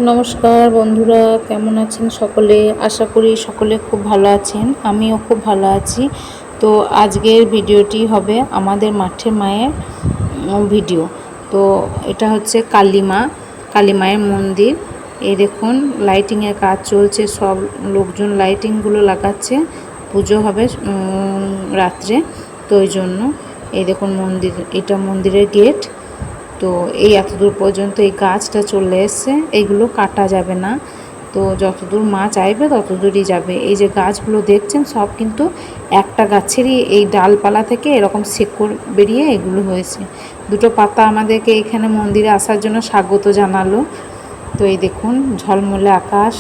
নমস্কার বন্ধুরা, কেমন আছেন সকলে? আশা করি সকলে খুব ভালো আছেন। আমিও খুব ভালো আছি। তো আজকের ভিডিওটি হবে আমাদের মাঠের মায়ের ভিডিও। তো এটা হচ্ছে কালী মায়ের মন্দির। এই দেখুন লাইটিংয়ের কাজ চলছে, সব লোকজন লাইটিংগুলো লাগাচ্ছে। পুজো হবে রাত্রে, তো ওই জন্য এই দেখুন এটা মন্দিরের গেট। তো এই এতদূর পর্যন্ত এই গাছটা চলে এসছে, এইগুলো কাটা যাবে না। তো যতদূর মা চাইবে ততদূরই যাবে। এই যে গাছগুলো দেখছেন সব কিন্তু একটা গাছেরই এই ডালপালা থেকে এরকম শেকড় বেরিয়ে এগুলো হয়েছে। দুটো পাতা আমাদেরকে এখানে মন্দিরে আসার জন্য স্বাগত জানালো। তো এই দেখুন ঝলমলে আকাশ,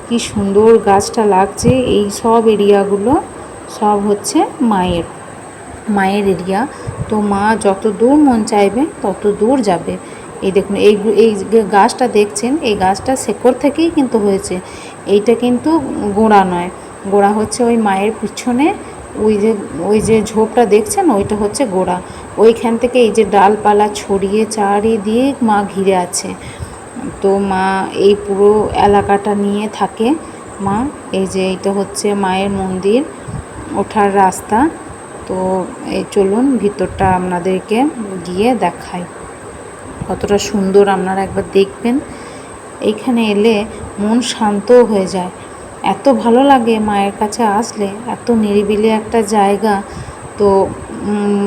কি সুন্দর গাছটা লাগছে। এই সব এরিয়াগুলো সব হচ্ছে মায়ের এরিয়া। তো মা যত দূর মন চাইবে তত দূর যাবে। এই দেখুন এই গাছটা দেখছেন, এই গাছটা শেকড় থেকেই কিন্তু হয়েছে। এইটা কিন্তু গোড়া নয়, গোড়া হচ্ছে ওই মায়ের পিছনে ওই যে ঝোপটা দেখছেন, ওইটা হচ্ছে গোড়া। ওইখান থেকে এই যে ডালপালা ছড়িয়ে চারিদিক মা ঘিরে আছে। তো মা এই পুরো এলাকাটা নিয়ে থাকে মা। এই যে এইটা হচ্ছে মায়ের মন্দির, ওঠার রাস্তা। তো এই চলুন ভিতরটা আপনাদেরকে গিয়ে দেখাই, কতটা সুন্দর আপনারা একবার দেখবেন। এইখানে এলে মন শান্ত হয়ে যায়, এত ভালো লাগে মায়ের কাছে আসলে। এত নিরিবিলি একটা জায়গা। তো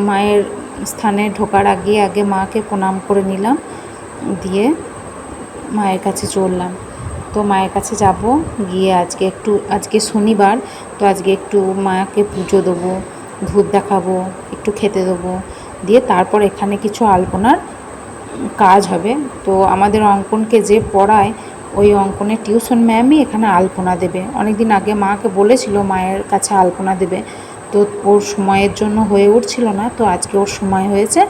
মায়ের স্থানে ঢোকার আগে মাকে প্রণাম করে নিলাম, দিয়ে মায়ের কাছে চললাম। তো মায়ের কাছে যাব, গিয়ে আজকে শনিবার, তো আজকে একটু মাকে পুজো দেবো, ধূপ দেখাবো, একটু খেতে দেবো, দিয়ে তারপর এখানে কিছু আলপনার কাজ হবে। তো আমাদের অঙ্কনকে যে পড়ায়, ওই অঙ্কনের টিউশন ম্যামই এখানে আলপনা দেবে। অনেক দিন আগে মাকে বলেছিল মায়ের কাছে আলপনা দেবে, তো ওর সময়ের জন্য হয়ে উঠছিল না। তো আজকে ওর সময় হয়েছে,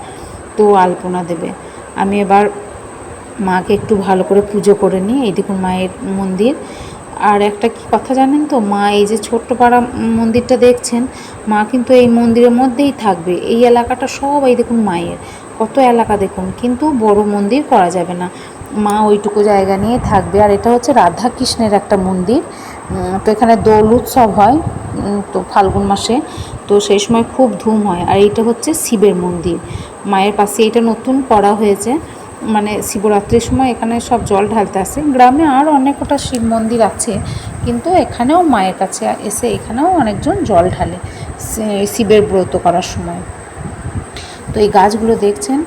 তো আলপনা দেবে। আমি এবার মাকে একটু ভালো করে পুজো করে নিই। এই দেখুন মায়ের মন্দির। আর একটা কি কথা জানেন তো, মা এই যে ছোট্ট পাড়া মন্দিরটা দেখছেন, মা কিন্তু এই মন্দিরের মধ্যেই থাকবে। এই এলাকাটা সব এই দেখুন মায়ের, কত এলাকা দেখুন, কিন্তু বড় মন্দির করা যাবে না। মা ওইটুকু জায়গা নিয়ে থাকবে। আর এটা হচ্ছে রাধা কৃষ্ণের একটা মন্দির। তো এখানে দোল উৎসব হয় তো ফাল্গুন মাসে, তো সেই সময় খুব ধুম হয়। আর এইটা হচ্ছে শিবের মন্দির মায়ের পাশে, এটা নতুন করা হয়েছে। মানে শিবরাত্রির সময় এখানে সব জল ঢালতে আসে। গ্রামে আরও অনেক কটা শিব মন্দির আছে, কিন্তু এখানেও মায়ের কাছে এসে এখানেও অনেকজন জল ঢালে শিবের ব্রত করার সময়। তো এই গাছগুলো দেখছেন,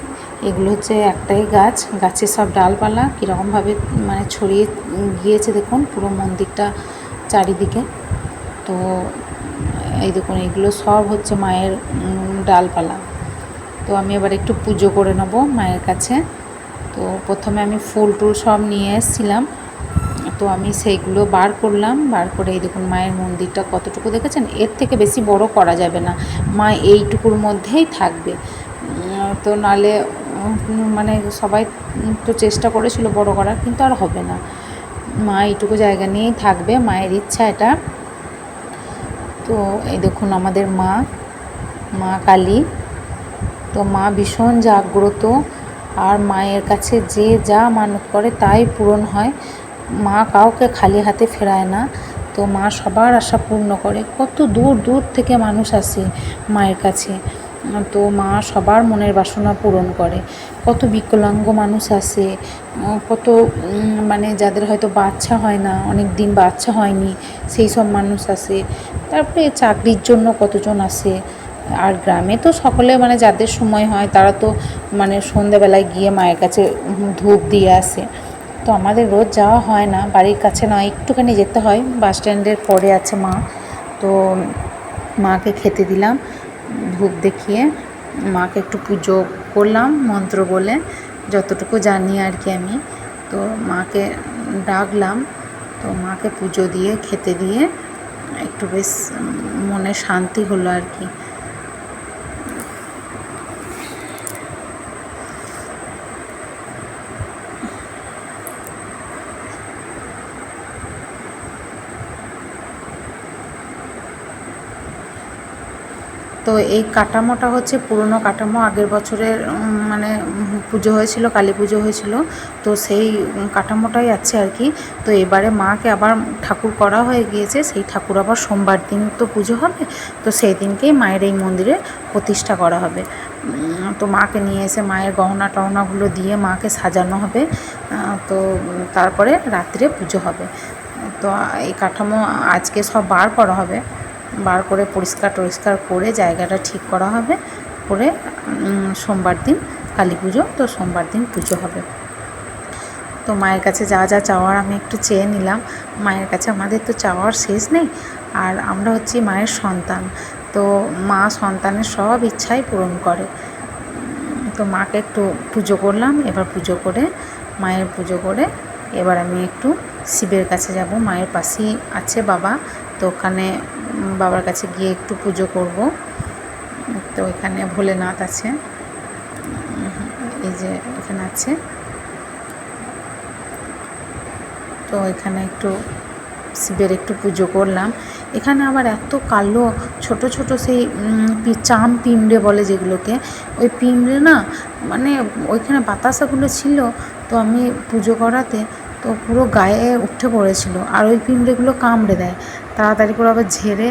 এগুলো হচ্ছে একটাই গাছ, গাছের সব ডালপালা কীরকমভাবে মানে ছড়িয়ে গিয়েছে দেখুন পুরো মন্দিরটা চারিদিকে। তো এই দেখুন এগুলো সব হচ্ছে মায়ের ডালপালা। তো আমি এবার একটু পুজো করে নেব মায়ের কাছে। তো প্রথমে আমি ফুল টুল সব নিয়ে এসেছিলাম, তো আমি সেইগুলো বার করলাম। বার করে এই দেখুন মায়ের মন্দিরটা কতটুকু দেখেছেন, এর থেকে বেশি বড় করা যাবে না, মা এইটুকুর মধ্যেই থাকবে। তো নালে মানে সবাই তো চেষ্টা করেছিল বড় করার, কিন্তু আর হবে না। মা এইটুকু জায়গা নিয়েই থাকবে, মায়ের ইচ্ছা এটা। তো এই দেখুন আমাদের মা কালী। তো মা ভীষণ জাগ্রত, আর মায়ের কাছে যে যা মানত করে তাই পূরণ হয়। মা কাউকে খালি হাতে ফেরায় না। তো মা সবার আশা পূর্ণ করে। কত দূর দূর থেকে মানুষ আসে মায়ের কাছে, তো মা সবার মনের বাসনা পূরণ করে। কত বিকলাঙ্গ মানুষ আসে, কত মানে যাদের হয়তো বাচ্চা হয় না, অনেক দিন বাচ্চা হয়নি, সেই সব মানুষ আসে। তারপরে চাকরির জন্য কতজন আসে। আর গ্রামে তো সকলে মানে যাদের সময় হয় তারা তো মানে সন্ধ্যাবেলায় গিয়ে মায়ের কাছে ধূপ দিয়ে আসে। তো আমাদের রোজ যাওয়া হয় না, বাড়ির কাছে নয়, একটুখানি যেতে হয়, বাস স্ট্যান্ডের পরে আছে মা। তো মাকে খেতে দিলাম, ধূপ দেখিয়ে মাকে একটু পুজো করলাম মন্ত্র বলে, যতটুকু জানি আর কি আমি। তো মাকে ডাকলাম, তো মাকে পুজো দিয়ে খেতে দিয়ে একটু বেশ মনে শান্তি হলো আর কি। তো এই কাঠামোটা হচ্ছে পুরনো কাঠামো, আগের বছরের মানে পুজো হয়েছিল, কালী পুজো হয়েছিল, তো সেই কাঠামোটাই আছে আর কি। তো এবারে মাকে আবার ঠাকুর করা হয়ে গিয়েছে, সেই ঠাকুর আবার সোমবার দিন তো পুজো হবে, তো সেই দিনকেই মায়ের এই মন্দিরে প্রতিষ্ঠা করা হবে। তো মাকে নিয়ে এসে মায়ের গহনা টহনাগুলো দিয়ে মাকে সাজানো হবে, তো তারপরে রাত্রে পুজো হবে। তো এই কাঠামো আজকে সব বার করা হবে, বার করে পরিষ্কার টরিষ্কার করে জায়গাটা ঠিক করা হবে, করে সোমবার দিন কালী পুজো, তো সোমবার দিন পুজো হবে। তো মায়ের কাছে যা যা চাওয়ার আমি একটু চেয়ে নিলাম। মায়ের কাছে আমাদের তো চাওয়ার শেষ নেই, আর আমরা হচ্ছি মায়ের সন্তান, তো মা সন্তানের সব ইচ্ছাই পূরণ করে। তো মাকে একটু পুজো করলাম, এবার পুজো করে মায়ের পুজো করে এবার আমি একটু শিবের কাছে যাব। মায়ের পাশেই আছে বাবা, তো ওখানে বাবার কাছে গিয়ে একটু পুজো করব। তো এখানে ভোলেনাথ আছে, এই যে এখানে আছে, তো এখানে একটু শিবের একটু পুজো করলাম। এখানে আবার এত কালো ছোট ছোট সেই চাম পিঁমড়ে বলে যেগুলোকে, ওই পিঁমড়ে না মানে ওইখানে বাতাসাগুলো ছিল, তো আমি পুজো করাতে তো পুরো গায়ে উঠে পড়েছিল, আর ওই পিঁমড়েগুলো কামড়ে দেয়। তাড়াতাড়ি করে আবার ঝেড়ে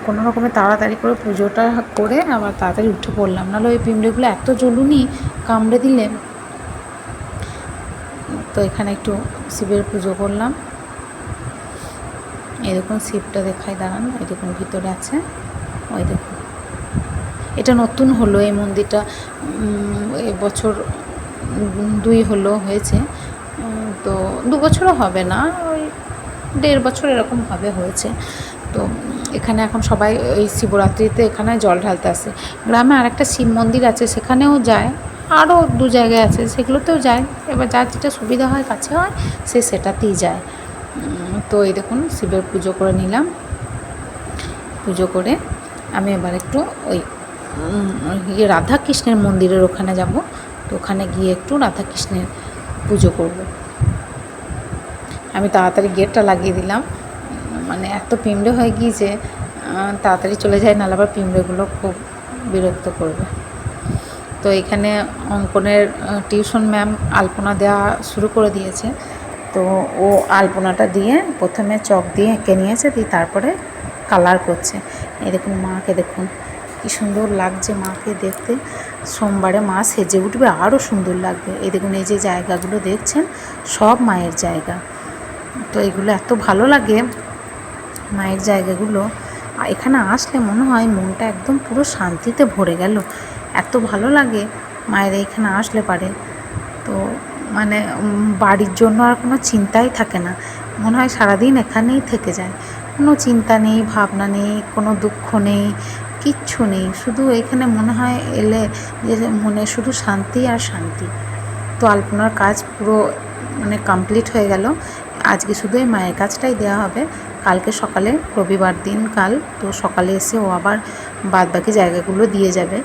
কোনো রকমে তাড়াতাড়ি করে পুজোটা করে আবার তাড়াতাড়ি উঠে পড়লাম, নাহলে ওই পিঁমড়েগুলো এত জ্বলুনি কামড়ে দিলে। তো এখানে একটু শিবের পুজো করলাম। এই দেখুন শিবটা দেখাই, দাঁড়ান, এই দেখুন ভিতরে আছে, ওই দেখুন। এটা নতুন হলো এই মন্দিরটা, এবছর 2 হলো হয়েছে, তো 2 বছরও হবে না, ওই 1.5 বছর এরকম হবে হয়েছে। তো এখানে এখন সবাই ওই শিবরাত্রিতে এখানে জল ঢালতে আসে। গ্রামে আরেকটা শিব মন্দির আছে, সেখানেও যায়, আরও 2 জায়গায় আছে, সেগুলোতেও যায়। এবার যার যেটা সুবিধা হয়, কাছে হয়, সে সেটাতেই যায়। তো এই দেখুন শিবের পুজো করে নিলাম। পুজো করে আমি এবার একটু ওই রাধাকৃষ্ণের মন্দিরের ওখানে যাব, তো ওখানে গিয়ে একটু রাধাকৃষ্ণের পুজো করব। আমি তাড়াতাড়ি গেটটা লাগিয়ে দিলাম, মানে এত পিঁমড়ে হয়ে গিয়েছে, তাড়াতাড়ি চলে যায়, নাহলে আবার পিঁমড়েগুলো খুব বিরক্ত করবে। তো এখানে অঙ্কনের টিউশন ম্যাম আলপনা দেওয়া শুরু করে দিয়েছে, তো ও আলপনাটা দিয়ে প্রথমে চক দিয়ে এঁকে নিয়েছে, দিয়ে তারপরে কালার করছে। এই দেখুন মাকে দেখুন কী সুন্দর লাগছে মাকে দেখতে। সোমবারে মা সেজে উঠবে, আরও সুন্দর লাগবে। এই দেখুন এই যে জায়গাগুলো দেখছেন সব মায়ের জায়গা, তো এগুলো এত ভালো লাগে মায়ের জায়গাগুলো। এখানে আসলে মনে হয় মনটা একদম পুরো শান্তিতে ভরে গেল, এত ভালো লাগে মায়ের এইখানে আসলে পারে। তো মানে বাড়ির জন্য আর কোনো চিন্তাই থাকে না, মনে হয় সারাদিন এখানেই থেকে যায়, কোনো চিন্তা নেই, ভাবনা নেই, কোনো দুঃখ নেই, কিচ্ছু নেই, শুধু এখানে মনে হয় এলে যে মনে শুধু শান্তি আর শান্তি। তো আলপনার কাজ পুরো মানে কমপ্লিট হয়ে গেল, আজকে শুধু এই মায়ের কাজটাই দেওয়া হবে। কালকে সকালে রবিবার দিন কাল, তো সকালে এসে ও আবার বাদবাকি জায়গাগুলো দিয়ে যাবে।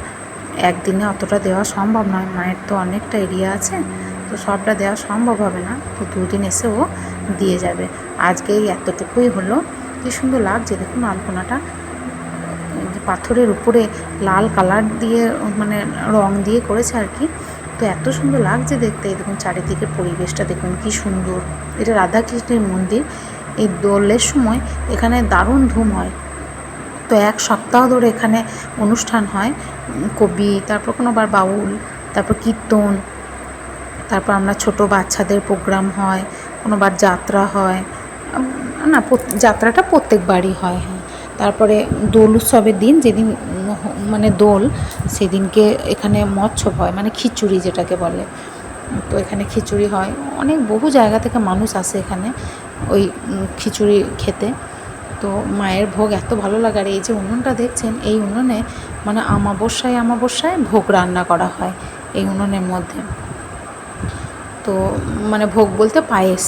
একদিনে অতটা দেওয়া সম্ভব নয়, মায়ের তো অনেকটা এরিয়া আছে, তো সবটা দেওয়া সম্ভব হবে না, তো 2 দিন এসে ও দিয়ে যাবে। আজকে এই এতটুকুই হলো। কী সুন্দর লাগছে দেখুন আলপনাটা, পাথরের উপরে লাল কালার দিয়ে মানে রং দিয়ে করেছে আর কি, তো এত সুন্দর লাগছে দেখতে। দেখুন চারিদিকের পরিবেশটা দেখুন কী সুন্দর। এটা রাধাকৃষ্ণের মন্দির। এই দোলের সময় এখানে দারুণ ধুম হয়, তো 1 সপ্তাহ ধরে এখানে অনুষ্ঠান হয়, কবি, তারপর কোনোবার বাউল, তারপর কীর্তন, তারপর আমরা ছোট বাচ্চাদের প্রোগ্রাম হয়, কোনোবার যাত্রা হয়, না যাত্রাটা প্রত্যেকবারই হয়। হ্যাঁ, তারপরে দোল উৎসবের দিন যেদিন মানে দোল, সেদিনকে এখানে মৎসব হয়, মানে খিচুড়ি যেটাকে বলে, তো এখানে খিচুড়ি হয়। অনেক বহু জায়গা থেকে মানুষ আসে এখানে ওই খিচুড়ি খেতে। তো মায়ের ভোগ এত ভালো লাগে। আর এই যে উনুনটা দেখছেন, এই উনুনে মানে অমাবস্যায় ভোগ রান্না করা হয় এই উনুনের মধ্যে। তো মানে ভোগ বলতে পায়েস,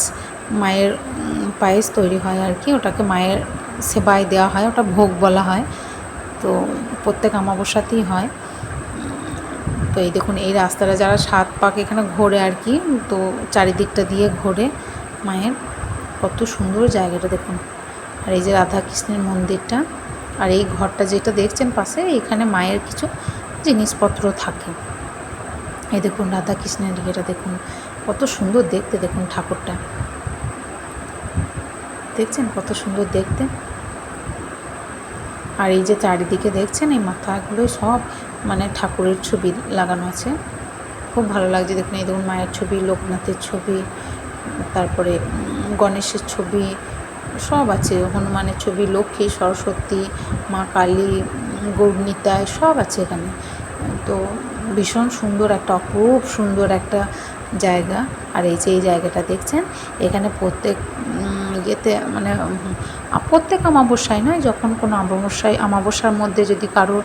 মায়ের পায়েস তৈরি হয় আর কি, ওটাকে মায়ের সেবায় দেওয়া হয়, ওটা ভোগ বলা হয়। তো প্রত্যেক অমাবস্যাতেই হয়। তো এই দেখুন এই রাস্তাটা যারা 7 পাক এখানে ঘোরে আর কি, তো চারিদিকটা দিয়ে ঘোরে মায়ের, কত সুন্দর জায়গাটা দেখুন। আর এই যে রাধাকৃষ্ণের মন্দিরটা, আর এই ঘরটা যেটা দেখছেন পাশে, এখানে মায়ের কিছু জিনিসপত্র থাকে। এই দেখুন রাধা কৃষ্ণের ইয়েটা দেখুন, কত সুন্দর দেখতে, দেখুন ঠাকুরটা দেখছেন কত সুন্দর দেখতে। আর এই যে চারিদিকে দেখছেন এই মাথাগুলোই সব মানে ঠাকুরের ছবি লাগানো আছে, খুব ভালো লাগছে দেখুন। এই দেখুন মায়ের ছবি, লোকনাথের ছবি, তারপরে গণেশের ছবি সব আছে, হনুমানের ছবি, লক্ষ্মী, সরস্বতী, মা কালী, গৌরনিতাই সব আছে এখানে। তো ভীষণ সুন্দর একটা, অপরূপ সুন্দর একটা জায়গা। আর এই যে এই জায়গাটা দেখছেন, এখানে প্রত্যেক ইয়েতে মানে প্রত্যেক অমাবস্যায় নয়, যখন কোনো অমাবস্যার মধ্যে যদি কারোর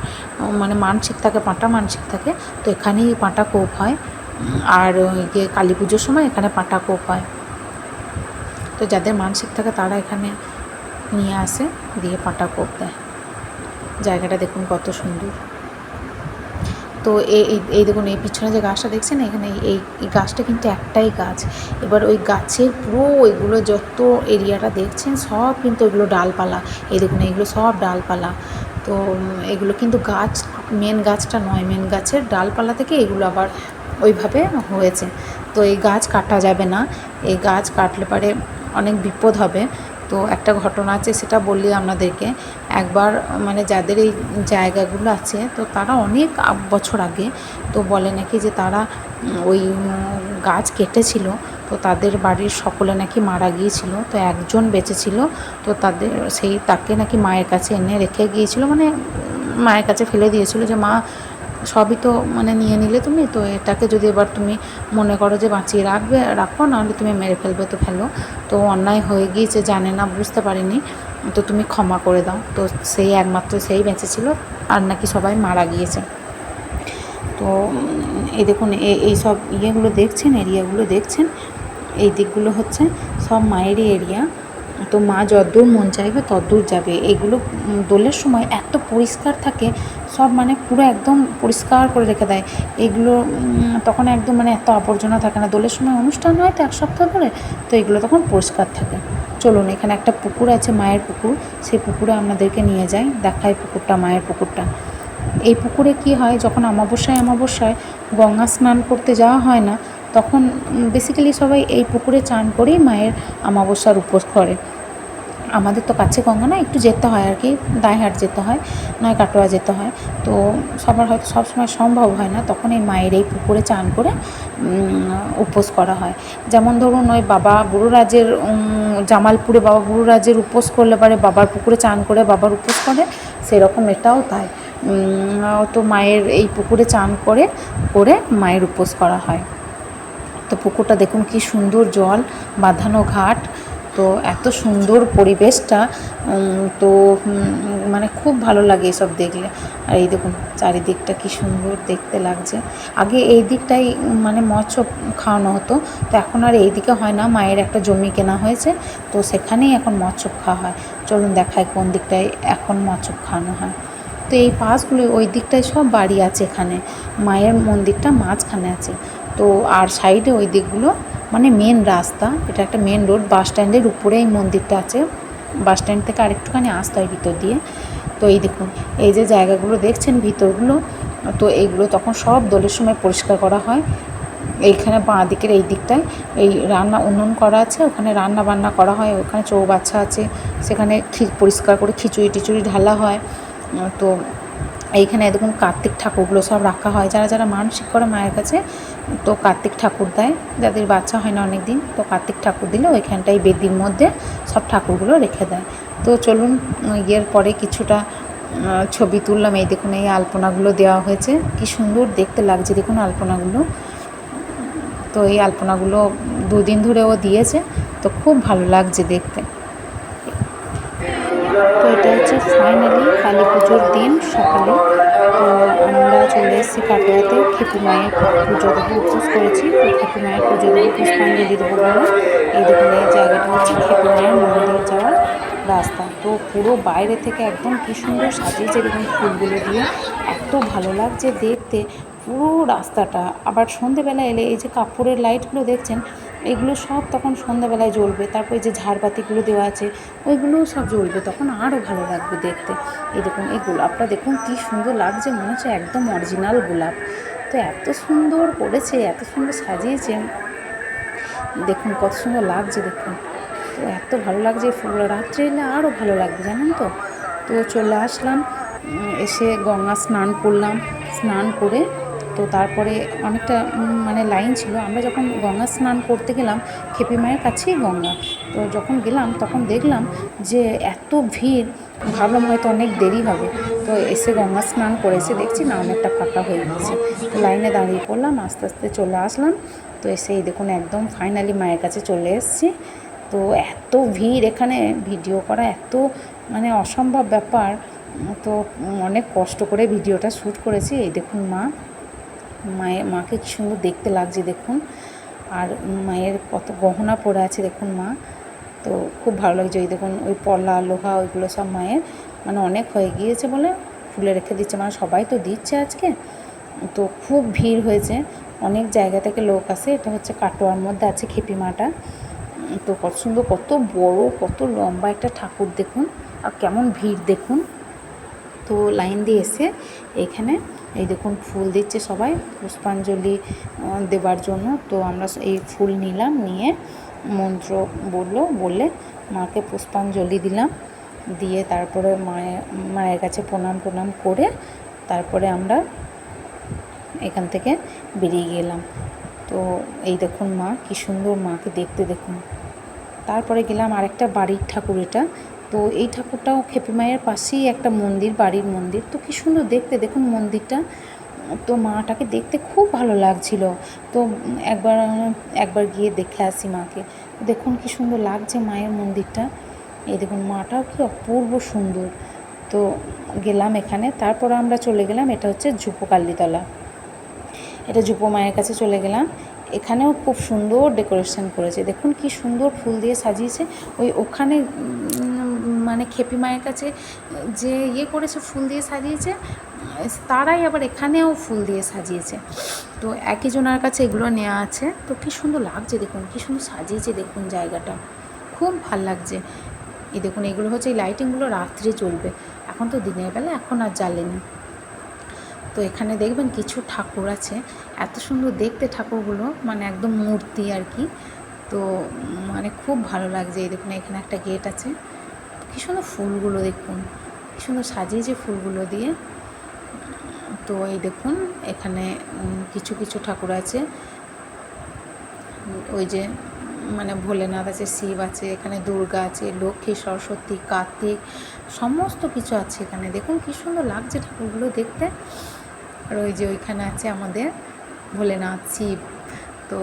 মানে মানসিক থাকে, পাঁটা মানসিক থাকে, তো এখানেই পাঁটা কোপ হয়। আর ইয়ে কালী পুজোর সময় এখানে পাঁটা কোপ হয়। তো যাদের মানসিক থাকে তারা এখানে নিয়ে আসে, দিয়ে পাঁটা কোপ দেয়। জায়গাটা দেখুন কত সুন্দর। তো এই দেখুন এই পিছনে যে গাছটা দেখছেন, এখানে এই গাছটা কিন্তু একটাই গাছ। এবার ওই গাছের পুরো এগুলো যত এরিয়াটা দেখছেন সব কিন্তু এগুলো ডালপালা। এই দেখুন এইগুলো সব ডালপালা। তো এগুলো কিন্তু গাছ, মেন গাছটা নয়, মেন গাছের ডালপালা থেকে এগুলো আবার ওইভাবে হয়েছে। তো এই গাছ কাটা যাবে না, এই গাছ কাটলে পারে অনেক বিপদ হবে। তো একটা ঘটনা আছে, সেটা বললি আপনাদেরকে। একবার মানে যাদের এই জায়গাগুলো আছে, তো তারা অনেক বছর আগে তো বলে নাকি যে তারা ওই গাছ কেটেছিল, তো তাদের বাড়ির সকলে নাকি মারা গিয়েছিল, তো একজন বেঁচে ছিল। তো তাকে নাকি মায়ের কাছে এনে রেখে গিয়েছিল, মানে মায়ের কাছে ফেলে দিয়েছিল যে মা সবই তো মানে নিয়ে নিলে তুমি, তো এটাকে যদি এবার তুমি মনে করো যে বাঁচিয়ে রাখো, নাহলে তুমি মেরে ফেলবে, তো ফেলো। তো অন্যায় হয়ে গিয়েছে, জানে না, বুঝতে পারিনি, তো তুমি ক্ষমা করে দাও। তো সেই একমাত্র সেই বেঁচে ছিল, আর নাকি সবাই মারা গিয়েছে। তো এই দেখুন এই সব ইয়েগুলো দেখছেন, এরিয়াগুলো দেখছেন, এই দিকগুলো হচ্ছে সব মায়েরই এরিয়া। তো মা যতদূর মন চাইবে ততদূর যাবে। এগুলো দোলের সময় এত পরিষ্কার থাকে, সব মানে পুরো একদম পরিষ্কার করে রেখে দেয় এগুলো। তখন একদম মানে এত আবর্জনা থাকে না। দোলের সময় অনুষ্ঠান হয় তো 1 সপ্তাহ ধরে, তো এগুলো তখন পরিষ্কার থাকে। চলুন, এখানে একটা পুকুর আছে, মায়ের পুকুর, সেই পুকুরে আপনাদেরকে নিয়ে যাই, দেখাই পুকুরটা, মায়ের পুকুরটা। এই পুকুরে কি হয়, যখন অমাবস্যায় গঙ্গা স্নান করতে যাওয়া হয় না, তখন বেসিক্যালি সবাই এই পুকুরে চান করেই মায়ের অমাবস্যার উপোস করে। আমাদের তো কাছে গঙ্গা না, একটু যেতে হয় আর কি, দাইহাট যেতে হয়, নয় কাটোয়া যেতে হয়। তো সবার হয়তো সবসময় সম্ভব হয় না, তখন এই মায়ের এই পুকুরে চান করে উপোস করা হয়। যেমন ধরুন ওই বাবা বুড়োরাজের জামালপুরে বাবা বুড়োরাজের উপোস করলে পারে বাবার পুকুরে চান করে বাবার উপোস করে, সেরকম এটাও তাই। তো মায়ের এই পুকুরে চান করে মায়ের উপোস করা হয়। তো পুকুরটা দেখুন কি সুন্দর, জল বাঁধানো ঘাট, তো এত সুন্দর পরিবেশটা, তো মানে খুব ভালো লাগে এসব দেখলে। আর এই দেখুন চারিদিকটা কি সুন্দর দেখতে লাগছে। আগে এই দিকটাই মানে মৎস্য খাওয়ানো হতো, তো এখন আর এই দিকে হয় না, মায়ের একটা জমি কেনা হয়েছে, তো সেখানেই এখন মৎস্য খাওয়া হয়। চলুন দেখায় কোন দিকটায় এখন মৎস্য খাওয়ানো হয়। তো এই পাশগুলো ওই দিকটায় সব বাড়ি আছে, এখানে মায়ের মন্দিরটা মাঝখানে আছে। তো আর সাইডে ওই দিকগুলো মানে মেন রাস্তা, এটা একটা মেন রোড, বাস স্ট্যান্ডের উপরে এই মন্দিরটা আছে। বাস স্ট্যান্ড থেকে আরেকটুখানি আসতে হয় ভিতর দিয়ে। তো এই দেখুন এই যে জায়গাগুলো দেখছেন ভিতরগুলো, তো এইগুলো তখন সব দোলের সময় পরিষ্কার করা হয়। এইখানে বাঁ দিকের এই দিকটায় এই রান্না উনুন করা আছে, ওখানে রান্না বান্না করা হয়, ওখানে চৌবাচ্চা আছে, সেখানে পরিষ্কার করে খিচুড়ি টিচুড়ি ঢালা হয়। তো এইখানে দেখুন কার্তিক ঠাকুরগুলো সব রাখা হয়, যারা যারা মানসিক করে মায়ের কাছে, তো কার্তিক ঠাকুর দেয়, যাদের বাচ্চা হয় না অনেক দিন, তো কার্তিক ঠাকুর দিলে ওইখানটায় বেদির মধ্যে সব ঠাকুরগুলো রেখে দেয়। তো চলুন ইয়ের পরে কিছুটা ছবি তুললাম। এই দেখুন এই আলপনাগুলো দেওয়া হয়েছে, কি সুন্দর দেখতে লাগছে দেখুন আলপনাগুলো। তো এই আলপনাগুলো 2 দিন ধরে ও দিয়েছে, তো খুব ভালো লাগছে দেখতে। তো এটা হচ্ছে ফাইনালি কালী পুজোর দিন সকালে। তো আমরা চলে এসেছি কাটোয়াতে, খেপি মায়ের পুজো দেবো, উপোস করেছি, তো খেপি মায়ের পুজো দেবো, পুষ্পাঞ্জলি দেবো বলে। এই দেখুন এই জায়গাটা হচ্ছে খেপি মায়ের মন্দির যাওয়ার রাস্তা। তো পুরো বাইরে থেকে একদম কী সুন্দর সাজিয়েছে দেখুন ফুলগুলো দিয়ে, এত ভালো লাগছে দেখতে পুরো রাস্তাটা। আবার সন্ধেবেলা এলে এই যে কাপড়ের লাইটগুলো দেখছেন, এগুলো সব তখন সন্ধ্যাবেলায় জ্বলবে। তারপরে যে ঝাড়বাতিগুলো দেওয়া আছে ওইগুলোও সব জ্বলবে, তখন আরও ভালো লাগবে দেখতে। এই দেখুন এই গোলাপটা দেখুন কী সুন্দর লাগছে, মনে হচ্ছে একদম অরিজিনাল গোলাপ। তো এত সুন্দর করেছে, এত সুন্দর সাজিয়েছে, দেখুন কত সুন্দর লাগছে দেখুন। তো এত ভালো লাগছে, ফুলগুলো রাত্রে এলে আরও ভালো লাগবে জানেন তো। তো চলে আসলাম, এসে গঙ্গা স্নান করলাম, স্নান করে তো তারপরে অনেকটা মানে লাইন ছিল। আমরা যখন গঙ্গা স্নান করতে গেলাম, খেপি মায়ের কাছেই গঙ্গা, তো যখন গেলাম তখন দেখলাম যে এত ভিড়, ভাবলাম হয়তো অনেক দেরি হবে। তো এসে গঙ্গা স্নান করে এসে দেখছি না অনেকটা ফাঁকা হয়ে গেছে। তো লাইনে দাঁড়িয়ে পড়লাম, আস্তে আস্তে চলে আসলাম। তো এসে এই দেখুন একদম ফাইনালি মায়ের কাছে চলে এসেছি। তো এত ভিড় এখানে, ভিডিও করা এত মানে অসম্ভব ব্যাপার। তো অনেক কষ্ট করে ভিডিওটা শ্যুট করেছি। এই দেখুন মাকে কী সুন্দর দেখতে লাগছে দেখুন, আর মায়ের কত গহনা পরে আছে দেখুন মা। তো খুব ভালো লাগছে। ওই দেখুন ওই পলা লোহা ওইগুলো সব মায়ের মানে অনেক হয়ে গিয়েছে বলে খুলে রেখে দিচ্ছে, মানে সবাই তো দিচ্ছে আজকে। তো খুব ভিড় হয়েছে, অনেক জায়গা থেকে লোক আসে। এটা হচ্ছে কাটোয়ার মধ্যে আছে খেপি মাটা। তো কত সুন্দর, কত বড়, কত লম্বা একটা ঠাকুর দেখুন, আর কেমন ভিড় দেখুন। তো লাইন দিয়ে এসে এখানে এই দেখুন ফুল দিচ্ছে সবাই পুষ্পাঞ্জলি দেবার জন্য। তো আমরা এই ফুল নিলাম, নিয়ে মন্ত্র বলে মাকে পুষ্পাঞ্জলি দিলাম, দিয়ে তারপরে মায়ের কাছে প্রণাম করে তারপরে আমরা এখান থেকে বেরিয়ে গেলাম। তো এই দেখুন মা কী সুন্দর, মাকে দেখতে দেখুন। তারপরে গেলাম আরেকটা বাড়ির ঠাকুর এটা। তো এই ঠাকুরটাও খেপি মায়ের পাশেই একটা মন্দির, বাড়ির মন্দির। তো কী সুন্দর দেখতে দেখুন মন্দিরটা। তো মাটাকে দেখতে খুব ভালো লাগছিল। তো একবার গিয়ে দেখে আসি মাকে। দেখুন কী সুন্দর লাগছে মায়ের মন্দিরটা। এই দেখুন মাটাও কি অপূর্ব সুন্দর। তো গেলাম এখানে, তারপর আমরা চলে গেলাম, এটা হচ্ছে ঝুপকালিতলা, এটা ঝুপো মায়ের কাছে চলে গেলাম। এখানেও খুব সুন্দর ডেকোরেশন করেছে, দেখুন কি সুন্দর ফুল দিয়ে সাজিয়েছে। ওখানে মানে খেপি মায়ের কাছে যে করেছে ফুল দিয়ে সাজিয়েছে, তারাই আবার এখানেও ফুল দিয়ে সাজিয়েছে। তো একই জনের কাছে এগুলো নেওয়া আছে। তো কী সুন্দর লাগছে দেখুন, কী সুন্দর সাজিয়েছে দেখুন, জায়গাটা খুব ভাল লাগছে। এই দেখুন এগুলো হচ্ছে এই লাইটিংগুলো রাত্রে চলবে, এখন তো দিনের বেলা এখন আর জ্বালেনি। তো এখানে দেখবেন কিছু ঠাকুর আছে, এত সুন্দর দেখতে ঠাকুরগুলো, মানে একদম মূর্তি আর কি। তো মানে খুব ভালো লাগছে। এই দেখুন এখানে একটা গেট আছে, কী সুন্দর ফুলগুলো দেখুন, কী সুন্দর সাজিয়েছে ফুলগুলো দিয়ে। তো এই দেখুন এখানে কিছু কিছু ঠাকুর আছে, ওই যে মানে ভোলেনাথ আছে, শিব আছে, এখানে দুর্গা আছে, লক্ষ্মী, সরস্বতী, কার্তিক, সমস্ত কিছু আছে এখানে। দেখুন কী সুন্দর লাগছে ঠাকুরগুলো দেখতে। আর ওই যে ওইখানে আছে আমাদের ভোলেনাথ, শিব। তো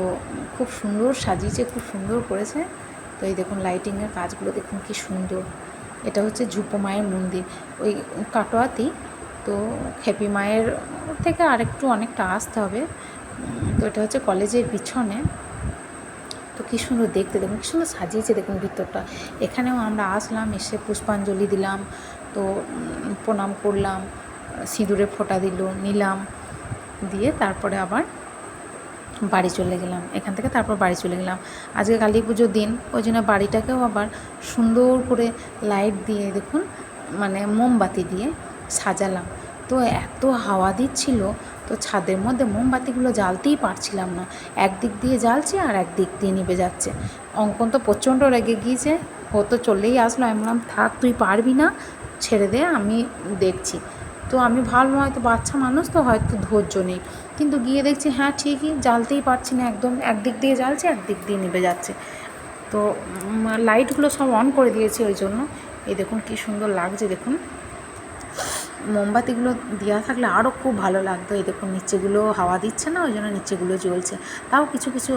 খুব সুন্দর সাজিয়েছে, খুব সুন্দর করেছে। তো এই দেখুন লাইটিংয়ের কাজগুলো দেখুন কী সুন্দর। এটা হচ্ছে ঝুপো মায়ের মন্দির, ওই কাটোয়াতেই। তো খেপি মায়ের থেকে আরেকটু অনেকটা আসতে হবে। তো এটা হচ্ছে কলেজের পিছনে। তো কী সুন্দর দেখতে দেখুন, কী সুন্দর সাজিয়েছে দেখুন ভিতরটা। এখানেও আমরা আসলাম, এসে পুষ্পাঞ্জলি দিলাম, তো প্রণাম করলাম, সিঁদুরে ফোঁটা নিলাম, দিয়ে তারপরে আবার বাড়ি চলে গেলাম। এখান থেকে তারপর বাড়ি চলে গেলাম। আজকে কালী পুজোর দিন, ওই জন্য বাড়িটাকেও আবার সুন্দর করে লাইট দিয়ে দেখুন মানে মোমবাতি দিয়ে সাজালাম। তো এত হাওয়া দিচ্ছিল, তো ছাদের মধ্যে মোমবাতিগুলো জ্বালতেই পারছিলাম না, একদিক দিয়ে জ্বালছে আর একদিক দিয়ে নিভে যাচ্ছে। অঙ্কন তো প্রচণ্ড রেগে গিয়েছে, ও তো চলেই আসলো। আমি বললাম থাক, তুই পারবি না, ছেড়ে দে, আমি দেখছি। তো আমি ভাবলাম হয়তো বাচ্চা মানুষ তো হয়তো ধৈর্য নেই, কিন্তু গিয়ে দেখছি হ্যাঁ ঠিকই, জ্বালতেই পারছি না, একদম একদিক দিয়ে জ্বালছে একদিক দিয়ে নিভে যাচ্ছে। তো লাইটগুলো সব অন করে দিয়েছি ওই জন্য। এই দেখুন কী সুন্দর লাগছে দেখুন, মোমবাতিগুলো দেওয়া থাকলে আরও খুব ভালো লাগতো। এই দেখুন নিচেগুলো হাওয়া দিচ্ছে না, ওই জন্য নিচেগুলো জ্বলছে, তাও কিছু কিছু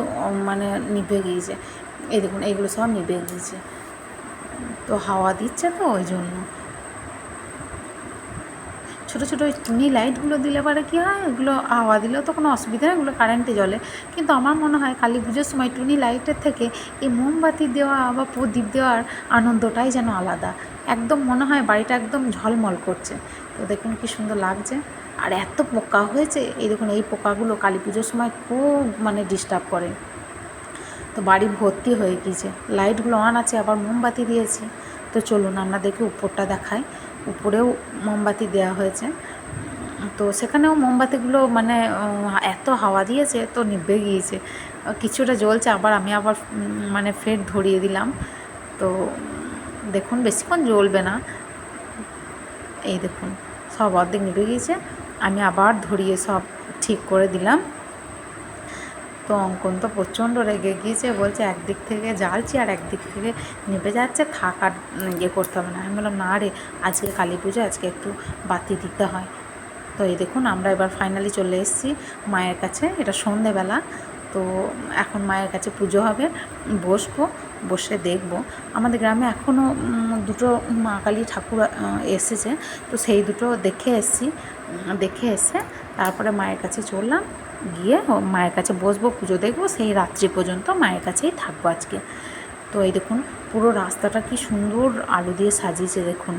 মানে নিভে গিয়েছে। এই দেখুন এইগুলো সব নিভে গিয়েছে, তো হাওয়া দিচ্ছে তো ওই জন্য। ছোটো ছোটো ওই টুনি লাইটগুলো দিলে পরে কী হয়, এগুলো হাওয়া দিলেও তো কোনো অসুবিধা নেই, এগুলো কারেন্টে জ্বলে। কিন্তু আমার মনে হয় কালী পুজোর সময় টুনি লাইটের থেকে এই মোমবাতি দেওয়া বা প্রদীপ দেওয়ার আনন্দটাই যেন আলাদা, একদম মনে হয় বাড়িটা একদম ঝলমল করছে। তো দেখুন কী সুন্দর লাগছে। আর এত পোকা হয়েছে, এই দেখুন এই পোকাগুলো কালী পুজোর সময় খুব মানে ডিস্টার্ব করে। তো বাড়ি ভর্তি হয়ে গিয়েছে, লাইটগুলো অন আছে, আবার মোমবাতি দিয়েছি। তো চলুন আপনাদেরকে উপরটা দেখাই। উপরেও মোমবাতি দেওয়া হয়েছে, তো সেখানেও মোমবাতিগুলো মানে এত হাওয়া দিয়েছে তো নিভে গিয়েছে, কিছুটা জ্বলছে, আমি আবার মানে ফের ধরিয়ে দিলাম। তো দেখুন বেশিক্ষণ জ্বলবে না, এই দেখুন সব অর্ধেক নিভে গিয়েছে, আমি আবার ধরিয়ে সব ঠিক করে দিলাম। তো অঙ্কন তো প্রচণ্ড রেগে গিয়েছে, বলছে একদিক থেকে জ্বালছি আর একদিক থেকে নিভে যাচ্ছে, থাক আর করতে হবে না। আমি বললাম না রে, আজকে কালী পুজো, আজকে একটু বাতি দিতে হয়। তো এই দেখুন আমরা এবার ফাইনালি চলে এসেছি মায়ের কাছে, এটা সন্ধেবেলা। তো এখন মায়ের কাছে পুজো হবে, বসবো, বসে দেখব। আমাদের গ্রামে এখনও দুটো মা কালী ঠাকুর এসেছে, তো সেই দুটো দেখে এসে তারপরে মায়ের কাছে চললাম, গিয়ে মায়ের কাছে বসবো, পুজো দেখবো, সেই রাত্রি পর্যন্ত মায়ের কাছেই থাকবো আজকে। তো এই দেখুন পুরো রাস্তাটা কি সুন্দর আলো দিয়ে সাজিয়েছে, দেখুন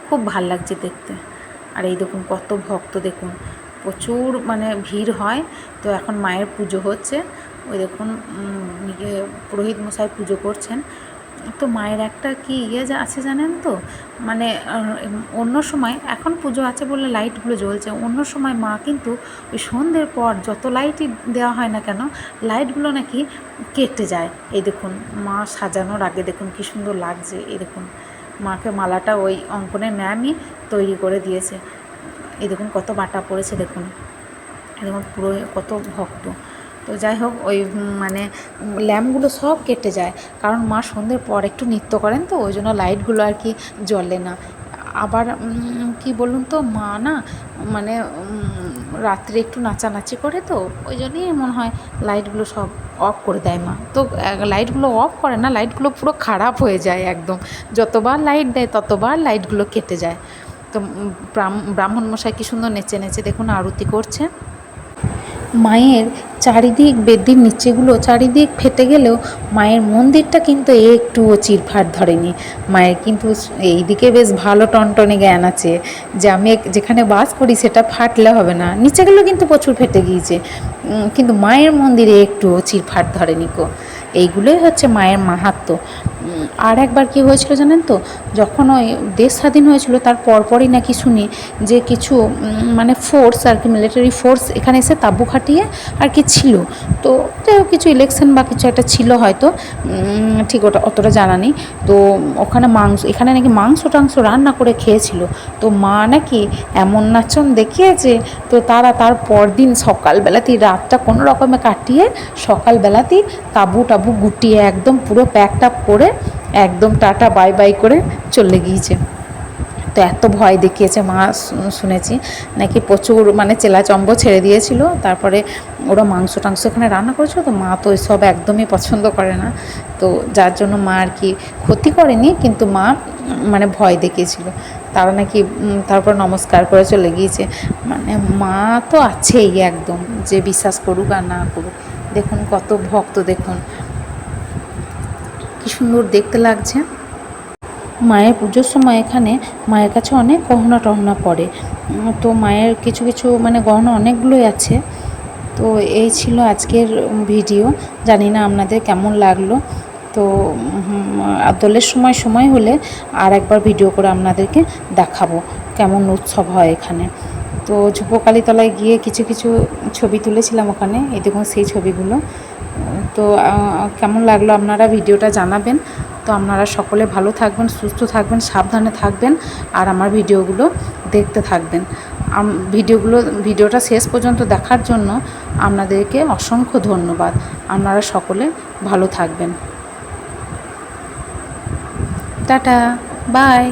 খুব ভাল লাগছে দেখতে। আর এই দেখুন কত ভক্ত, দেখুন প্রচুর মানে ভিড় হয়। তো এখন মায়ের পুজো হচ্ছে, ওই দেখুন পুরোহিত মশাই পুজো করছেন। তো মায়ের একটা কি আছে জানেন তো, মানে অন্য সময়, এখন পুজো আছে বলে লাইটগুলো জ্বলছে, অন্য সময় মা কিন্তু ওই সন্ধ্যের পর যত লাইটই দেওয়া হয় না কেন, লাইটগুলো নাকি কেটে যায়। এই দেখুন মা সাজানোর আগে দেখুন কী সুন্দর লাগছে, এই দেখুন মাকে মালাটা ওই অঙ্কনের ম্যামই তৈরি করে দিয়েছে। এই দেখুন কত বাটা পড়েছে, দেখুন দেখুন পুরো কত ভক্ত। তো যাই হোক, ওই মানে ল্যাম্পগুলো সব কেটে যায়, কারণ মা সন্ধ্যের পর একটু নৃত্য করেন, তো ওই জন্য লাইটগুলো আর কি জ্বলে না। আবার কি বলুন তো, মা না মানে রাত্রে একটু নাচানাচি করে, তো ওই জন্যই মনে হয় লাইটগুলো সব অফ করে দেয় মা। তো লাইটগুলো অফ করে না, লাইটগুলো পুরো খারাপ হয়ে যায় একদম, যতবার লাইট দেয় ততবার লাইটগুলো কেটে যায়। তো ব্রাহ্মণ মশাই কী সুন্দর নেচে নেচে দেখুন আরতি করছে। মায়ের চারিদিক বেদির নিচেগুলো চারিদিক ফেটে গেলেও মায়ের মন্দিরটা কিন্তু একটুও চিরফাট ধরেনি। মায়ের কিন্তু এই দিকে বেশ ভালো টনটনে জ্ঞান আছে, যে আমি যেখানে বাস করি সেটা ফাটলে হবে না, নিচেগুলো কিন্তু প্রচুর ফেটে গিয়েছে, কিন্তু মায়ের মন্দিরে একটুও চিরফাট ধরেনি গো। এইগুলোই হচ্ছে মায়ের মাহাত্ম্য। আর একবার কী হয়েছিল জানেন তো, যখন ওই দেশ স্বাধীন হয়েছিল তার পরপরই নাকি শুনি যে কিছু মানে ফোর্স আর কি, মিলিটারি ফোর্স এখানে এসে তাঁবু খাটিয়ে আর কি ছিল। তো কিছু ইলেকশন বা কিছু একটা ছিল হয়তো, ঠিক অতটা জানা নেই। তো ওখানে এখানে নাকি মাংস টাংস রান্না করে খেয়েছিল। তো মা নাকি এমন নাচন দেখিয়েছে, তো তার পরদিন সকালবেলাতেই রাতটা কোনো রকমে কাটিয়ে সকালবেলাতেই তাঁবু টাবু গুটিয়ে একদম পুরো প্যাকটা করে একদম টাটা বাই বাই করে চলে গিয়েছে। তো এত ভয় দেখিয়েছে মা, শুনেছি নাকি প্রচুর মানে চেলাচম্ব ছেড়ে দিয়েছিল। তারপরে ওরা মাংস টাংস এখানে রান্না করেছিল, তো মা তো ওইসব একদমই পছন্দ করে না, তো যার জন্য মা আর কি ক্ষতি করেনি, কিন্তু মা মানে ভয় দেখিয়েছিল। তারা নাকি তারপর নমস্কার করে চলে গিয়েছে। মানে মা তো আছেই একদম, যে বিশ্বাস করুক আর না করুক। দেখুন কত ভক্ত, দেখুন কী সুন্দর দেখতে লাগছে। মায়ের পুজোর সময় এখানে মায়ের কাছে অনেক গহনা টহনা পড়ে, তো মায়ের কিছু কিছু মানে গহনা অনেকগুলোই আছে। তো এই ছিল আজকের ভিডিও, জানি না আপনাদের কেমন লাগলো। তো দোলের সময় হলে আর একবার ভিডিও করে আপনাদেরকে দেখাবো কেমন উৎসব হয় এখানে। তো ঝুপোকালীতলায় গিয়ে কিছু কিছু ছবি তুলেছিলাম ওখানে, এই দেখুন সেই ছবিগুলো। তো কেমন লাগলো আপনারা ভিডিওটা জানাবেন। তো আপনারা সকলে ভালো থাকবেন, সুস্থ থাকবেন, সাবধানে থাকবেন, আর আমার ভিডিওগুলো দেখতে থাকবেন। ভিডিওটা শেষ পর্যন্ত দেখার জন্য আপনাদেরকে অসংখ্য ধন্যবাদ। আপনারা সকলে ভালো থাকবেন। Tata, by.